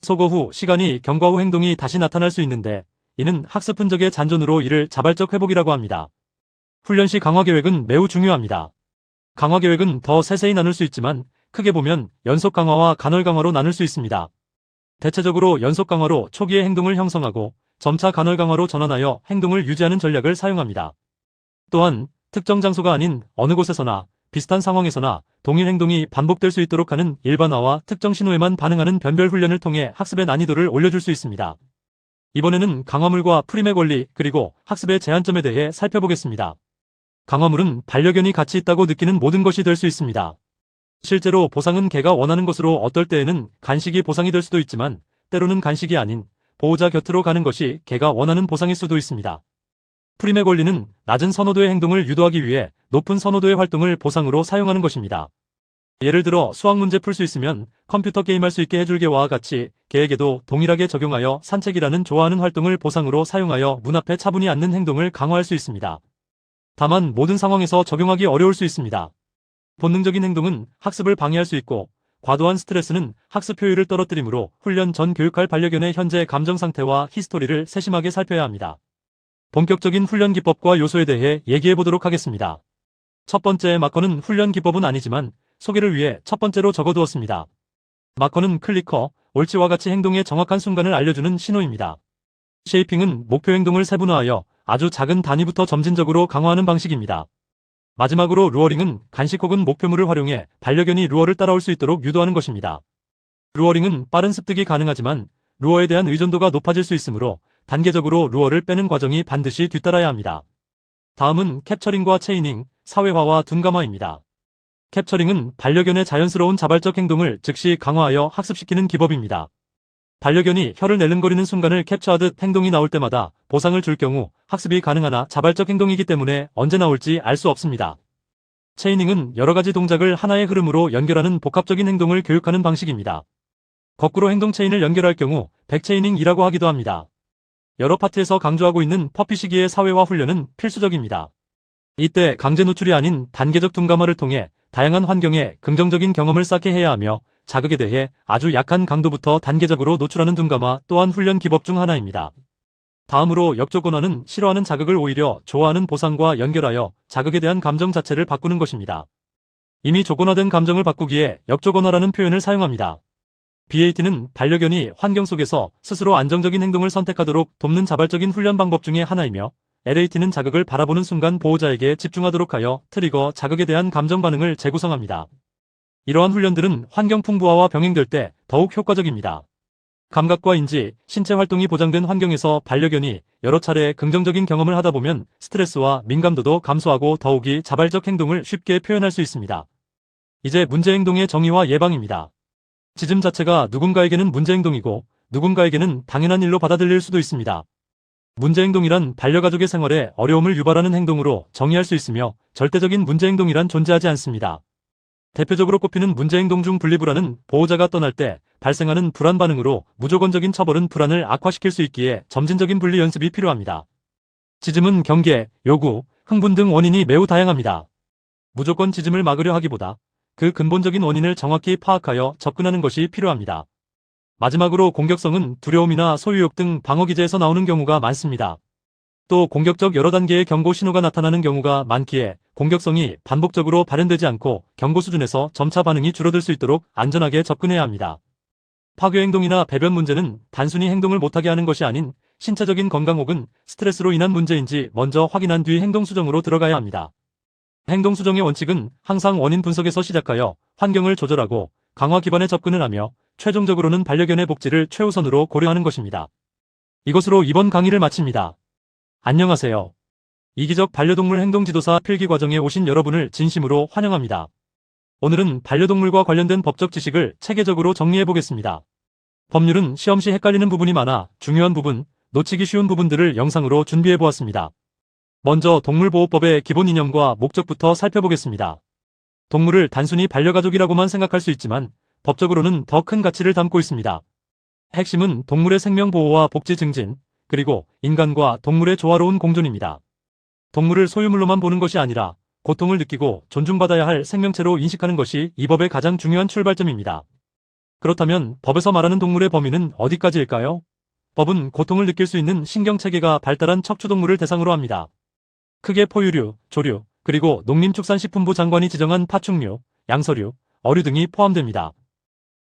소거 후 시간이 경과 후 행동이 다시 나타날 수 있는데, 이는 학습 흔적의 잔존으로 이를 자발적 회복이라고 합니다. 훈련 시 강화 계획은 매우 중요합니다. 강화 계획은 더 세세히 나눌 수 있지만, 크게 보면 연속 강화와 간헐 강화로 나눌 수 있습니다. 대체적으로 연속 강화로 초기에 행동을 형성하고, 점차 간헐 강화로 전환하여 행동을 유지하는 전략을 사용합니다. 또한 특정 장소가 아닌 어느 곳에서나 비슷한 상황에서나 동일 행동이 반복될 수 있도록 하는 일반화와 특정 신호에만 반응하는 변별 훈련을 통해 학습의 난이도를 올려줄 수 있습니다. 이번에는 강화물과 프림의 권리 그리고 학습의 제한점에 대해 살펴보겠습니다. 강화물은 반려견이 가치 있다고 느끼는 모든 것이 될 수 있습니다. 실제로 보상은 개가 원하는 것으로 어떨 때에는 간식이 보상이 될 수도 있지만, 때로는 간식이 아닌 보호자 곁으로 가는 것이 개가 원하는 보상일 수도 있습니다. 프림의 권리는 낮은 선호도의 행동을 유도하기 위해 높은 선호도의 활동을 보상으로 사용하는 것입니다. 예를 들어 수학 문제 풀 수 있으면 컴퓨터 게임할 수 있게 해줄 개와 같이 개에게도 동일하게 적용하여 산책이라는 좋아하는 활동을 보상으로 사용하여 문 앞에 차분히 앉는 행동을 강화할 수 있습니다. 다만 모든 상황에서 적용하기 어려울 수 있습니다. 본능적인 행동은 학습을 방해할 수 있고, 과도한 스트레스는 학습 효율을 떨어뜨리므로 훈련 전 교육할 반려견의 현재 감정 상태와 히스토리를 세심하게 살펴야 합니다. 본격적인 훈련 기법과 요소에 대해 얘기해 보도록 하겠습니다. 첫 번째 마커는 훈련 기법은 아니지만 소개를 위해 첫 번째로 적어두었습니다. 마커는 클리커, 옳지와 같이 행동의 정확한 순간을 알려주는 신호입니다. 쉐이핑은 목표 행동을 세분화하여 아주 작은 단위부터 점진적으로 강화하는 방식입니다. 마지막으로 루어링은 간식 혹은 목표물을 활용해 반려견이 루어를 따라올 수 있도록 유도하는 것입니다. 루어링은 빠른 습득이 가능하지만 루어에 대한 의존도가 높아질 수 있으므로 단계적으로 루어를 빼는 과정이 반드시 뒤따라야 합니다. 다음은 캡처링과 체이닝, 사회화와 둔감화입니다. 캡처링은 반려견의 자연스러운 자발적 행동을 즉시 강화하여 학습시키는 기법입니다. 반려견이 혀를 내름거리는 순간을 캡처하듯 행동이 나올 때마다 보상을 줄 경우 학습이 가능하나 자발적 행동이기 때문에 언제 나올지 알 수 없습니다. 체이닝은 여러 가지 동작을 하나의 흐름으로 연결하는 복합적인 행동을 교육하는 방식입니다. 거꾸로 행동 체인을 연결할 경우 백체이닝이라고 하기도 합니다. 여러 파트에서 강조하고 있는 퍼피 시기의 사회화 훈련은 필수적입니다. 이때 강제 노출이 아닌 단계적 둔감화를 통해 다양한 환경에 긍정적인 경험을 쌓게 해야 하며, 자극에 대해 아주 약한 강도부터 단계적으로 노출하는 둔감화 또한 훈련 기법 중 하나입니다. 다음으로 역조건화는 싫어하는 자극을 오히려 좋아하는 보상과 연결하여 자극에 대한 감정 자체를 바꾸는 것입니다. 이미 조건화된 감정을 바꾸기에 역조건화라는 표현을 사용합니다. BAT는 반려견이 환경 속에서 스스로 안정적인 행동을 선택하도록 돕는 자발적인 훈련 방법 중의 하나이며, LAT는 자극을 바라보는 순간 보호자에게 집중하도록 하여 트리거 자극에 대한 감정 반응을 재구성합니다. 이러한 훈련들은 환경 풍부화와 병행될 때 더욱 효과적입니다. 감각과 인지, 신체 활동이 보장된 환경에서 반려견이 여러 차례 긍정적인 경험을 하다 보면 스트레스와 민감도도 감소하고 더욱이 자발적 행동을 쉽게 표현할 수 있습니다. 이제 문제 행동의 정의와 예방입니다. 짖음 자체가 누군가에게는 문제 행동이고 누군가에게는 당연한 일로 받아들일 수도 있습니다. 문제 행동이란 반려가족의 생활에 어려움을 유발하는 행동으로 정의할 수 있으며, 절대적인 문제 행동이란 존재하지 않습니다. 대표적으로 꼽히는 문제 행동 중 분리불안은 보호자가 떠날 때 발생하는 불안 반응으로 무조건적인 처벌은 불안을 악화시킬 수 있기에 점진적인 분리 연습이 필요합니다. 짖음은 경계, 요구, 흥분 등 원인이 매우 다양합니다. 무조건 짖음을 막으려 하기보다 그 근본적인 원인을 정확히 파악하여 접근하는 것이 필요합니다. 마지막으로 공격성은 두려움이나 소유욕 등 방어 기제에서 나오는 경우가 많습니다. 또 공격적 여러 단계의 경고 신호가 나타나는 경우가 많기에 공격성이 반복적으로 발현되지 않고 경고 수준에서 점차 반응이 줄어들 수 있도록 안전하게 접근해야 합니다. 파괴 행동이나 배변 문제는 단순히 행동을 못하게 하는 것이 아닌 신체적인 건강 혹은 스트레스로 인한 문제인지 먼저 확인한 뒤 행동 수정으로 들어가야 합니다. 행동 수정의 원칙은 항상 원인 분석에서 시작하여 환경을 조절하고 강화 기반의 접근을 하며 최종적으로는 반려견의 복지를 최우선으로 고려하는 것입니다. 이것으로 이번 강의를 마칩니다. 안녕하세요. 이기적 반려동물 행동지도사 필기 과정에 오신 여러분을 진심으로 환영합니다. 오늘은 반려동물과 관련된 법적 지식을 체계적으로 정리해 보겠습니다. 법률은 시험 시 헷갈리는 부분이 많아 중요한 부분, 놓치기 쉬운 부분들을 영상으로 준비해 보았습니다. 먼저 동물보호법의 기본 이념과 목적부터 살펴보겠습니다. 동물을 단순히 반려가족이라고만 생각할 수 있지만 법적으로는 더 큰 가치를 담고 있습니다. 핵심은 동물의 생명 보호와 복지 증진, 그리고 인간과 동물의 조화로운 공존입니다. 동물을 소유물로만 보는 것이 아니라 고통을 느끼고 존중받아야 할 생명체로 인식하는 것이 이 법의 가장 중요한 출발점입니다. 그렇다면 법에서 말하는 동물의 범위는 어디까지일까요? 법은 고통을 느낄 수 있는 신경체계가 발달한 척추동물을 대상으로 합니다. 크게 포유류, 조류, 그리고 농림축산식품부 장관이 지정한 파충류, 양서류, 어류 등이 포함됩니다.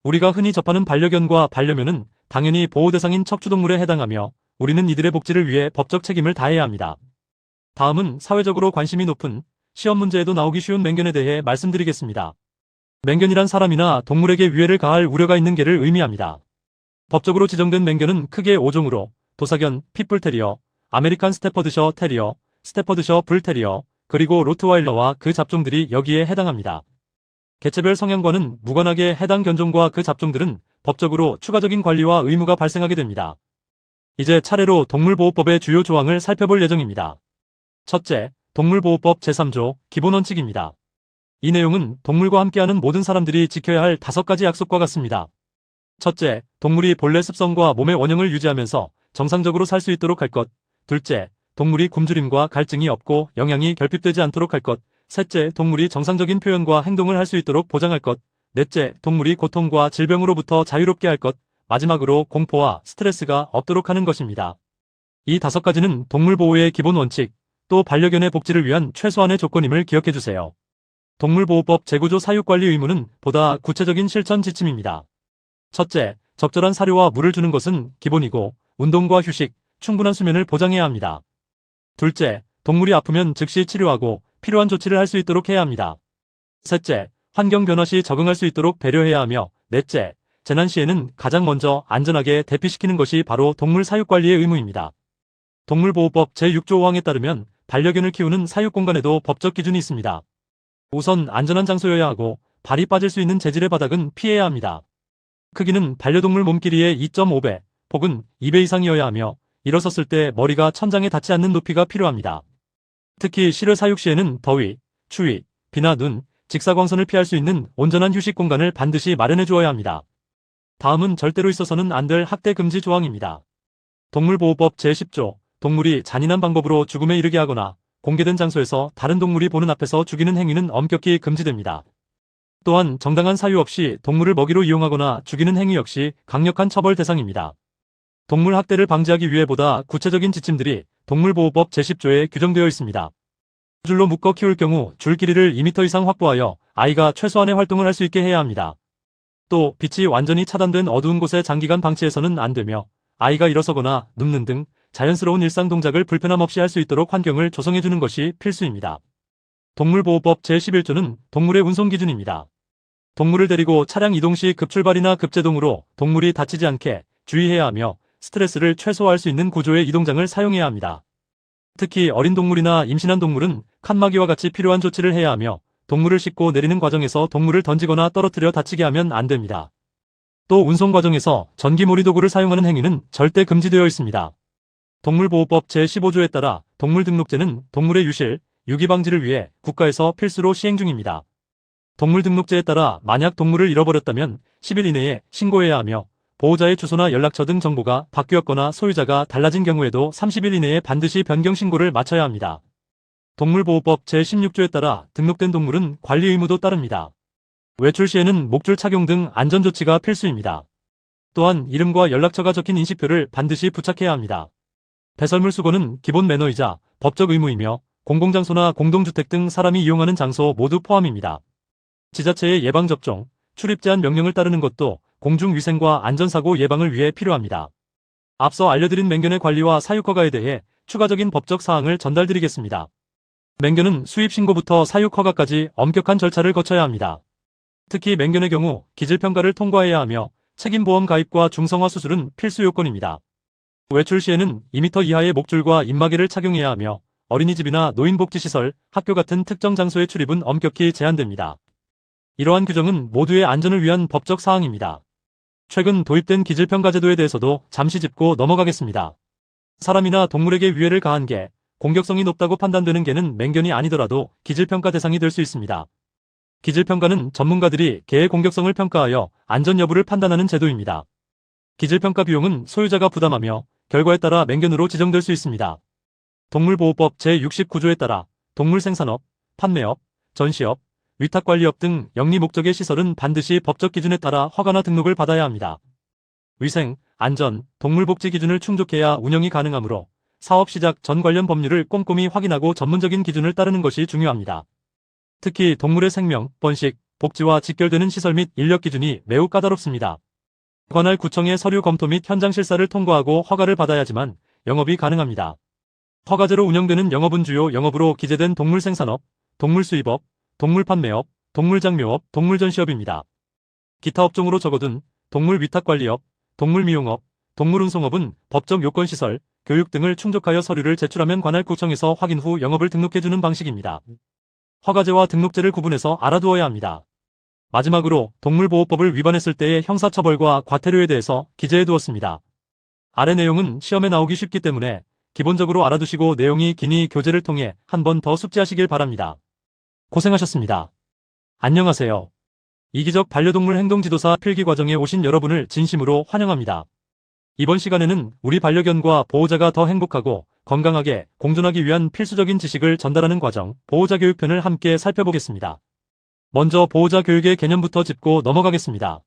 우리가 흔히 접하는 반려견과 반려묘는 당연히 보호 대상인 척추동물에 해당하며 우리는 이들의 복지를 위해 법적 책임을 다해야 합니다. 다음은 사회적으로 관심이 높은 시험 문제에도 나오기 쉬운 맹견에 대해 말씀드리겠습니다. 맹견이란 사람이나 동물에게 위해를 가할 우려가 있는 개를 의미합니다. 법적으로 지정된 맹견은 크게 5종으로 도사견, 핏불테리어, 아메리칸 스테퍼드셔 테리어, 스테퍼드셔 불테리어, 그리고 로트와일러와 그 잡종들이 여기에 해당합니다. 개체별 성향과는 무관하게 해당 견종과 그 잡종들은 법적으로 추가적인 관리와 의무가 발생하게 됩니다. 이제 차례로 동물보호법의 주요 조항을 살펴볼 예정입니다. 첫째, 동물보호법 제3조 기본원칙입니다. 이 내용은 동물과 함께하는 모든 사람들이 지켜야 할 5가지 약속과 같습니다. 첫째, 동물이 본래 습성과 몸의 원형을 유지하면서 정상적으로 살 수 있도록 할 것. 둘째, 동물이 굶주림과 갈증이 없고 영양이 결핍되지 않도록 할 것. 셋째, 동물이 정상적인 표현과 행동을 할 수 있도록 보장할 것. 넷째, 동물이 고통과 질병으로부터 자유롭게 할 것. 마지막으로 공포와 스트레스가 없도록 하는 것입니다. 이 5가지는 동물보호의 기본 원칙, 또 반려견의 복지를 위한 최소한의 조건임을 기억해주세요. 동물보호법 제9조 사육관리 의무는 보다 구체적인 실천 지침입니다. 첫째, 적절한 사료와 물을 주는 것은 기본이고 운동과 휴식, 충분한 수면을 보장해야 합니다. 둘째, 동물이 아프면 즉시 치료하고 필요한 조치를 할 수 있도록 해야 합니다. 셋째, 환경 변화 시 적응할 수 있도록 배려해야 하며 넷째, 재난 시에는 가장 먼저 안전하게 대피시키는 것이 바로 동물 사육관리의 의무입니다. 동물보호법 제6조 5항에 따르면 반려견을 키우는 사육공간에도 법적 기준이 있습니다. 우선 안전한 장소여야 하고 발이 빠질 수 있는 재질의 바닥은 피해야 합니다. 크기는 반려동물 몸길이의 2.5배 혹은 2배 이상이어야 하며 일어섰을 때 머리가 천장에 닿지 않는 높이가 필요합니다. 특히 실외 사육 시에는 더위, 추위, 비나 눈, 직사광선을 피할 수 있는 온전한 휴식 공간을 반드시 마련해 주어야 합니다. 다음은 절대로 있어서는 안 될 학대 금지 조항입니다. 동물보호법 제10조, 동물이 잔인한 방법으로 죽음에 이르게 하거나 공개된 장소에서 다른 동물이 보는 앞에서 죽이는 행위는 엄격히 금지됩니다. 또한 정당한 사유 없이 동물을 먹이로 이용하거나 죽이는 행위 역시 강력한 처벌 대상입니다. 동물 학대를 방지하기 위해 보다 구체적인 지침들이 동물보호법 제10조에 규정되어 있습니다. 줄로 묶어 키울 경우 줄 길이를 2m 이상 확보하여 아이가 최소한의 활동을 할 수 있게 해야 합니다. 또 빛이 완전히 차단된 어두운 곳에 장기간 방치해서는 안 되며 아이가 일어서거나 눕는 등 자연스러운 일상 동작을 불편함 없이 할 수 있도록 환경을 조성해주는 것이 필수입니다. 동물보호법 제11조는 동물의 운송 기준입니다. 동물을 데리고 차량 이동 시 급출발이나 급제동으로 동물이 다치지 않게 주의해야 하며 스트레스를 최소화할 수 있는 구조의 이동장을 사용해야 합니다. 특히 어린 동물이나 임신한 동물은 칸막이와 같이 필요한 조치를 해야 하며 동물을 싣고 내리는 과정에서 동물을 던지거나 떨어뜨려 다치게 하면 안 됩니다. 또 운송 과정에서 전기몰이 도구를 사용하는 행위는 절대 금지되어 있습니다. 동물보호법 제15조에 따라 동물등록제는 동물의 유실, 유기 방지를 위해 국가에서 필수로 시행 중입니다. 동물등록제에 따라 만약 동물을 잃어버렸다면 10일 이내에 신고해야 하며 보호자의 주소나 연락처 등 정보가 바뀌었거나 소유자가 달라진 경우에도 30일 이내에 반드시 변경 신고를 마쳐야 합니다. 동물보호법 제16조에 따라 등록된 동물은 관리 의무도 따릅니다. 외출 시에는 목줄 착용 등 안전조치가 필수입니다. 또한 이름과 연락처가 적힌 인식표를 반드시 부착해야 합니다. 배설물 수거는 기본 매너이자 법적 의무이며 공공장소나 공동주택 등 사람이 이용하는 장소 모두 포함입니다. 지자체의 예방접종, 출입 제한 명령을 따르는 것도 공중위생과 안전사고 예방을 위해 필요합니다. 앞서 알려드린 맹견의 관리와 사육 허가에 대해 추가적인 법적 사항을 전달드리겠습니다. 맹견은 수입 신고부터 사육 허가까지 엄격한 절차를 거쳐야 합니다. 특히 맹견의 경우 기질평가를 통과해야 하며 책임보험 가입과 중성화 수술은 필수 요건입니다. 외출 시에는 2m 이하의 목줄과 입마개를 착용해야 하며 어린이집이나 노인복지시설, 학교 같은 특정 장소의 출입은 엄격히 제한됩니다. 이러한 규정은 모두의 안전을 위한 법적 사항입니다. 최근 도입된 기질평가 제도에 대해서도 잠시 짚고 넘어가겠습니다. 사람이나 동물에게 위해를 가한 개, 공격성이 높다고 판단되는 개는 맹견이 아니더라도 기질평가 대상이 될 수 있습니다. 기질평가는 전문가들이 개의 공격성을 평가하여 안전 여부를 판단하는 제도입니다. 기질평가 비용은 소유자가 부담하며 결과에 따라 맹견으로 지정될 수 있습니다. 동물보호법 제69조에 따라 동물생산업, 판매업, 전시업, 위탁관리업 등 영리 목적의 시설은 반드시 법적 기준에 따라 허가나 등록을 받아야 합니다. 위생, 안전, 동물복지 기준을 충족해야 운영이 가능하므로 사업 시작 전 관련 법률을 꼼꼼히 확인하고 전문적인 기준을 따르는 것이 중요합니다. 특히 동물의 생명, 번식, 복지와 직결되는 시설 및 인력 기준이 매우 까다롭습니다. 관할 구청의 서류 검토 및 현장 실사를 통과하고 허가를 받아야지만 영업이 가능합니다. 허가제로 운영되는 영업은 주요 영업으로 기재된 동물생산업, 동물수입업, 동물판매업, 동물장묘업, 동물전시업입니다. 기타 업종으로 적어둔 동물위탁관리업, 동물미용업, 동물운송업은 법적 요건시설, 교육 등을 충족하여 서류를 제출하면 관할 구청에서 확인 후 영업을 등록해주는 방식입니다. 허가제와 등록제를 구분해서 알아두어야 합니다. 마지막으로 동물보호법을 위반했을 때의 형사처벌과 과태료에 대해서 기재해두었습니다. 아래 내용은 시험에 나오기 쉽기 때문에 기본적으로 알아두시고 내용이 기니 교재를 통해 한 번 더 숙지하시길 바랍니다. 고생하셨습니다. 안녕하세요. 이기적 반려동물 행동지도사 필기 과정에 오신 여러분을 진심으로 환영합니다. 이번 시간에는 우리 반려견과 보호자가 더 행복하고 건강하게 공존하기 위한 필수적인 지식을 전달하는 과정, 보호자 교육편을 함께 살펴보겠습니다. 먼저 보호자 교육의 개념부터 짚고 넘어가겠습니다.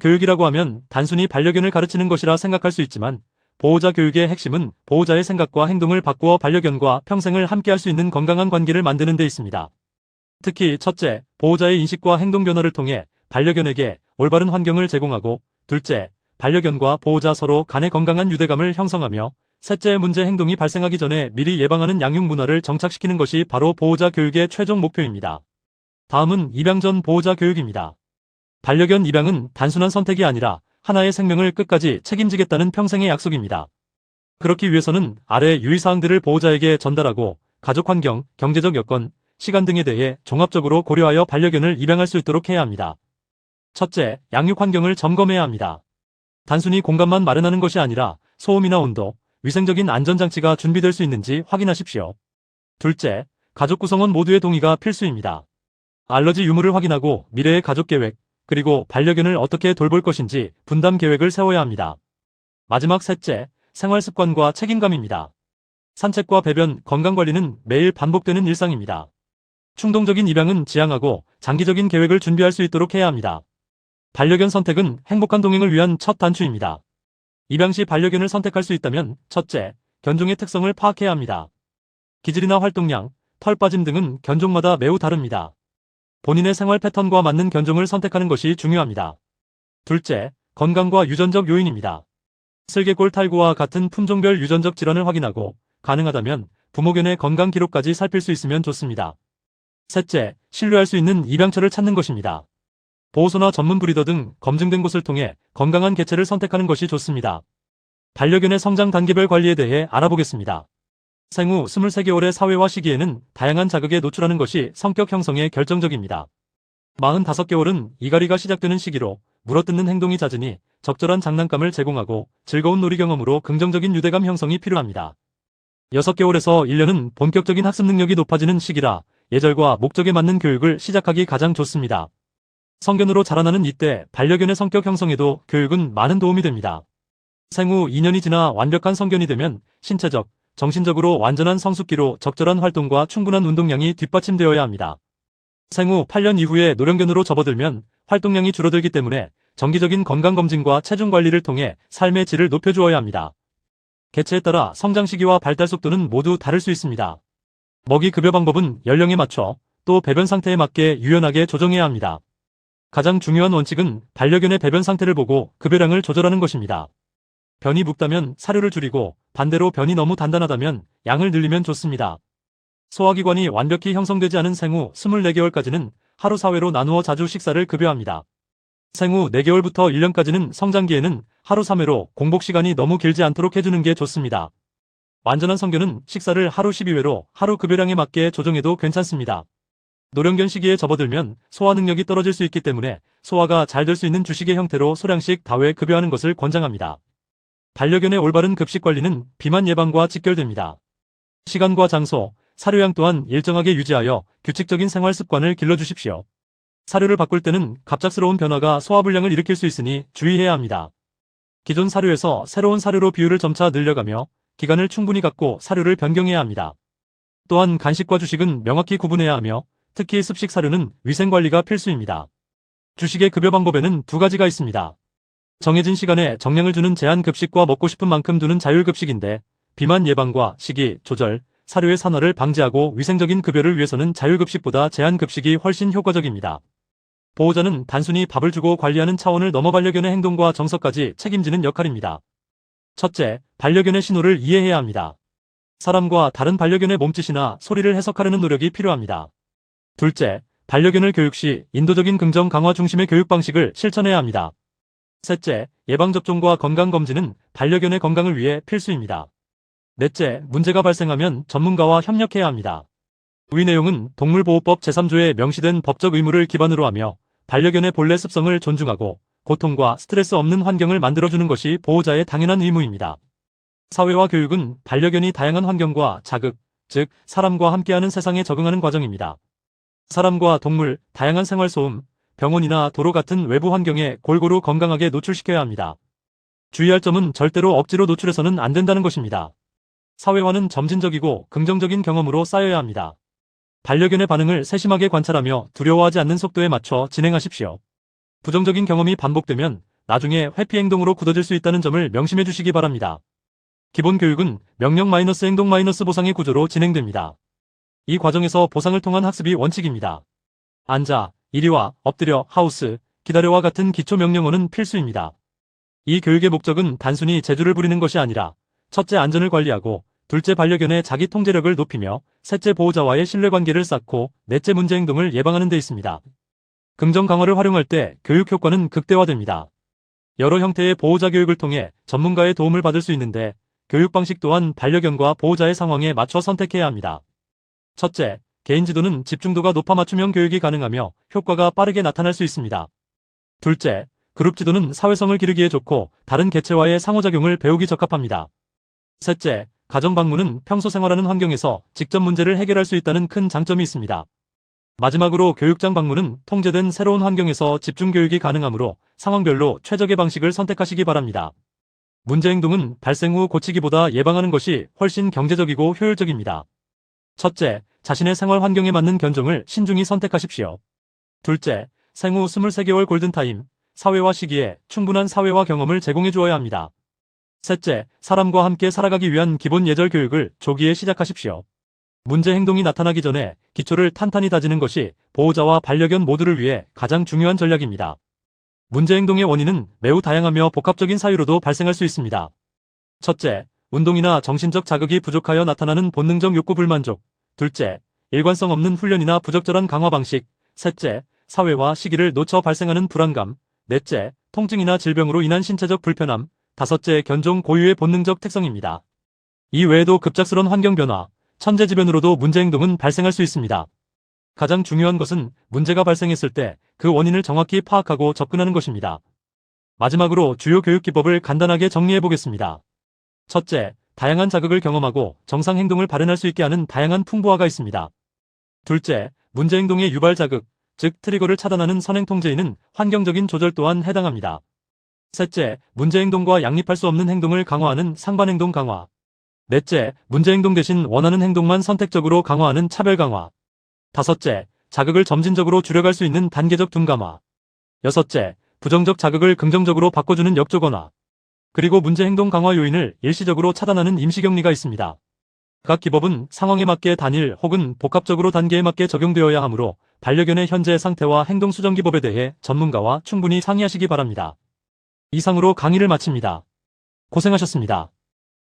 교육이라고 하면 단순히 반려견을 가르치는 것이라 생각할 수 있지만 보호자 교육의 핵심은 보호자의 생각과 행동을 바꾸어 반려견과 평생을 함께할 수 있는 건강한 관계를 만드는 데 있습니다. 특히 첫째, 보호자의 인식과 행동 변화를 통해 반려견에게 올바른 환경을 제공하고 둘째, 반려견과 보호자 서로 간의 건강한 유대감을 형성하며 셋째, 문제 행동이 발생하기 전에 미리 예방하는 양육 문화를 정착시키는 것이 바로 보호자 교육의 최종 목표입니다. 다음은 입양 전 보호자 교육입니다. 반려견 입양은 단순한 선택이 아니라 하나의 생명을 끝까지 책임지겠다는 평생의 약속입니다. 그렇기 위해서는 아래 유의사항들을 보호자에게 전달하고 가족 환경, 경제적 여건, 시간 등에 대해 종합적으로 고려하여 반려견을 입양할 수 있도록 해야 합니다. 첫째, 양육 환경을 점검해야 합니다. 단순히 공간만 마련하는 것이 아니라 소음이나 온도, 위생적인 안전장치가 준비될 수 있는지 확인하십시오. 둘째, 가족 구성원 모두의 동의가 필수입니다. 알러지 유무를 확인하고 미래의 가족 계획, 그리고 반려견을 어떻게 돌볼 것인지 분담 계획을 세워야 합니다. 마지막 셋째, 생활 습관과 책임감입니다. 산책과 배변, 건강관리는 매일 반복되는 일상입니다. 충동적인 입양은 지양하고 장기적인 계획을 준비할 수 있도록 해야 합니다. 반려견 선택은 행복한 동행을 위한 첫 단추입니다. 입양 시 반려견을 선택할 수 있다면 첫째, 견종의 특성을 파악해야 합니다. 기질이나 활동량, 털 빠짐 등은 견종마다 매우 다릅니다. 본인의 생활 패턴과 맞는 견종을 선택하는 것이 중요합니다. 둘째, 건강과 유전적 요인입니다. 슬개골 탈구와 같은 품종별 유전적 질환을 확인하고 가능하다면 부모견의 건강 기록까지 살필 수 있으면 좋습니다. 셋째, 신뢰할 수 있는 입양처를 찾는 것입니다. 보호소나 전문 브리더 등 검증된 곳을 통해 건강한 개체를 선택하는 것이 좋습니다. 반려견의 성장 단계별 관리에 대해 알아보겠습니다. 생후 23개월의 사회화 시기에는 다양한 자극에 노출하는 것이 성격 형성에 결정적입니다. 45개월은 이갈이가 시작되는 시기로 물어뜯는 행동이 잦으니 적절한 장난감을 제공하고 즐거운 놀이 경험으로 긍정적인 유대감 형성이 필요합니다. 6개월에서 1년은 본격적인 학습 능력이 높아지는 시기라 예절과 목적에 맞는 교육을 시작하기 가장 좋습니다. 성견으로 자라나는 이때 반려견의 성격 형성에도 교육은 많은 도움이 됩니다. 생후 2년이 지나 완벽한 성견이 되면 신체적, 정신적으로 완전한 성숙기로 적절한 활동과 충분한 운동량이 뒷받침되어야 합니다. 생후 8년 이후에 노령견으로 접어들면 활동량이 줄어들기 때문에 정기적인 건강검진과 체중관리를 통해 삶의 질을 높여주어야 합니다. 개체에 따라 성장 시기와 발달 속도는 모두 다를 수 있습니다. 먹이 급여 방법은 연령에 맞춰 또 배변 상태에 맞게 유연하게 조정해야 합니다. 가장 중요한 원칙은 반려견의 배변 상태를 보고 급여량을 조절하는 것입니다. 변이 묵다면 사료를 줄이고 반대로 변이 너무 단단하다면 양을 늘리면 좋습니다. 소화기관이 완벽히 형성되지 않은 생후 24개월까지는 하루 4회로 나누어 자주 식사를 급여합니다. 생후 4개월부터 1년까지는 성장기에는 하루 3회로 공복 시간이 너무 길지 않도록 해주는 게 좋습니다. 완전한 성견은 식사를 하루 12회로 하루 급여량에 맞게 조정해도 괜찮습니다. 노령견 시기에 접어들면 소화 능력이 떨어질 수 있기 때문에 소화가 잘 될 수 있는 주식의 형태로 소량씩 다회 급여하는 것을 권장합니다. 반려견의 올바른 급식 관리는 비만 예방과 직결됩니다. 시간과 장소, 사료양 또한 일정하게 유지하여 규칙적인 생활 습관을 길러주십시오. 사료를 바꿀 때는 갑작스러운 변화가 소화불량을 일으킬 수 있으니 주의해야 합니다. 기존 사료에서 새로운 사료로 비율을 점차 늘려가며 기간을 충분히 갖고 사료를 변경해야 합니다. 또한 간식과 주식은 명확히 구분해야 하며 특히 습식 사료는 위생관리가 필수입니다. 주식의 급여 방법에는 두 가지가 있습니다. 정해진 시간에 정량을 주는 제한 급식과 먹고 싶은 만큼 두는 자율 급식인데 비만 예방과 식이, 조절, 사료의 산화를 방지하고 위생적인 급여를 위해서는 자율 급식보다 제한 급식이 훨씬 효과적입니다. 보호자는 단순히 밥을 주고 관리하는 차원을 넘어 반려견의 행동과 정서까지 책임지는 역할입니다. 첫째, 반려견의 신호를 이해해야 합니다. 사람과 다른 반려견의 몸짓이나 소리를 해석하려는 노력이 필요합니다. 둘째, 반려견을 교육 시 인도적인 긍정 강화 중심의 교육 방식을 실천해야 합니다. 셋째, 예방접종과 건강검진은 반려견의 건강을 위해 필수입니다. 넷째, 문제가 발생하면 전문가와 협력해야 합니다. 위 내용은 동물보호법 제3조에 명시된 법적 의무를 기반으로 하며 반려견의 본래 습성을 존중하고 고통과 스트레스 없는 환경을 만들어주는 것이 보호자의 당연한 의무입니다. 사회화 교육은 반려견이 다양한 환경과 자극, 즉 사람과 함께하는 세상에 적응하는 과정입니다. 사람과 동물, 다양한 생활소음, 병원이나 도로 같은 외부 환경에 골고루 건강하게 노출시켜야 합니다. 주의할 점은 절대로 억지로 노출해서는 안 된다는 것입니다. 사회화는 점진적이고 긍정적인 경험으로 쌓여야 합니다. 반려견의 반응을 세심하게 관찰하며 두려워하지 않는 속도에 맞춰 진행하십시오. 부정적인 경험이 반복되면 나중에 회피 행동으로 굳어질 수 있다는 점을 명심해 주시기 바랍니다. 기본 교육은 명령-행동-보상의 구조로 진행됩니다. 이 과정에서 보상을 통한 학습이 원칙입니다. 앉아, 이리 와, 엎드려, 하우스, 기다려와 같은 기초 명령어는 필수입니다. 이 교육의 목적은 단순히 재주를 부리는 것이 아니라 첫째 안전을 관리하고 둘째 반려견의 자기 통제력을 높이며 셋째 보호자와의 신뢰관계를 쌓고 넷째 문제 행동을 예방하는 데 있습니다. 긍정 강화를 활용할 때 교육 효과는 극대화됩니다. 여러 형태의 보호자 교육을 통해 전문가의 도움을 받을 수 있는데 교육 방식 또한 반려견과 보호자의 상황에 맞춰 선택해야 합니다. 첫째, 개인 지도는 집중도가 높아 맞춤형 교육이 가능하며 효과가 빠르게 나타날 수 있습니다. 둘째, 그룹 지도는 사회성을 기르기에 좋고 다른 개체와의 상호작용을 배우기 적합합니다. 셋째, 가정 방문은 평소 생활하는 환경에서 직접 문제를 해결할 수 있다는 큰 장점이 있습니다. 마지막으로 교육장 방문은 통제된 새로운 환경에서 집중 교육이 가능하므로 상황별로 최적의 방식을 선택하시기 바랍니다. 문제 행동은 발생 후 고치기보다 예방하는 것이 훨씬 경제적이고 효율적입니다. 첫째, 자신의 생활 환경에 맞는 견종을 신중히 선택하십시오. 둘째, 생후 23개월 골든타임, 사회화 시기에 충분한 사회화 경험을 제공해 주어야 합니다. 셋째, 사람과 함께 살아가기 위한 기본 예절 교육을 조기에 시작하십시오. 문제 행동이 나타나기 전에 기초를 탄탄히 다지는 것이 보호자와 반려견 모두를 위해 가장 중요한 전략입니다. 문제 행동의 원인은 매우 다양하며 복합적인 사유로도 발생할 수 있습니다. 첫째, 운동이나 정신적 자극이 부족하여 나타나는 본능적 욕구 불만족. 둘째, 일관성 없는 훈련이나 부적절한 강화 방식. 셋째, 사회화 시기를 놓쳐 발생하는 불안감. 넷째, 통증이나 질병으로 인한 신체적 불편함. 다섯째, 견종 고유의 본능적 특성입니다. 이 외에도 급작스러운 환경 변화, 천재지변으로도 문제 행동은 발생할 수 있습니다. 가장 중요한 것은 문제가 발생했을 때 그 원인을 정확히 파악하고 접근하는 것입니다. 마지막으로 주요 교육 기법을 간단하게 정리해 보겠습니다. 첫째, 다양한 자극을 경험하고 정상 행동을 발현할 수 있게 하는 다양한 풍부화가 있습니다. 둘째, 문제 행동의 유발 자극, 즉 트리거를 차단하는 선행 통제에는 환경적인 조절 또한 해당합니다. 셋째, 문제 행동과 양립할 수 없는 행동을 강화하는 상반 행동 강화. 넷째, 문제 행동 대신 원하는 행동만 선택적으로 강화하는 차별 강화. 다섯째, 자극을 점진적으로 줄여갈 수 있는 단계적 둔감화. 여섯째, 부정적 자극을 긍정적으로 바꿔주는 역조건화. 그리고 문제 행동 강화 요인을 일시적으로 차단하는 임시격리가 있습니다. 각 기법은 상황에 맞게 단일 혹은 복합적으로 단계에 맞게 적용되어야 하므로 반려견의 현재 상태와 행동 수정 기법에 대해 전문가와 충분히 상의하시기 바랍니다. 이상으로 강의를 마칩니다. 고생하셨습니다.